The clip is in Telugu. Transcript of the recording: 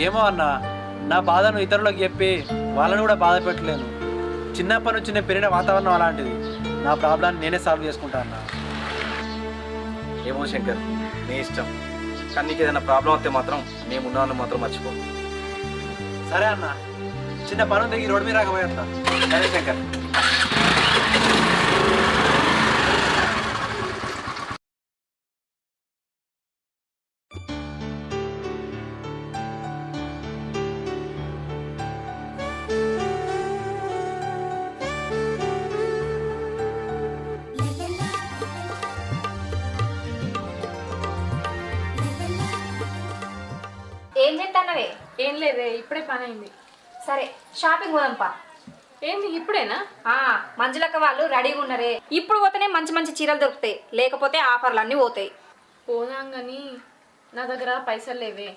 ఏమో అన్న, నా బాధను ఇతరులకు చెప్పి వాళ్ళని కూడా బాధ పెట్టలేను. చిన్నప్పటి నుంచి నేను పెరిగిన వాతావరణం అలాంటిది. నా ప్రాబ్లాన్ని నేనే సాల్వ్ చేసుకుంటా అన్న. ఏమో శంకర్, నీ ఇష్టం. కానీ నీకు ఏదైనా ప్రాబ్లం వస్తే మాత్రం మేము ఉన్నామని మాత్రం మర్చిపో. సరే అన్న, చిన్న పని ఉంది, ఈ రోడ్డు మీద రాకపోయేస్తా. సరే శంకర్. ఏం చేస్తానవే? ఏం లేదే, ఇప్పుడే పని అయింది. సరే షాపింగ్ పోదాంపా. ఏంది ఇప్పుడేనా? మంజులక్క వాళ్ళు రెడీగా ఉన్నారే. ఇప్పుడు పోతేనే మంచి మంచి చీరలు దొరుకుతాయి, లేకపోతే ఆఫర్లు అన్నీ పోతాయి. పోదాం కానీ నా దగ్గర పైసలు లేవే.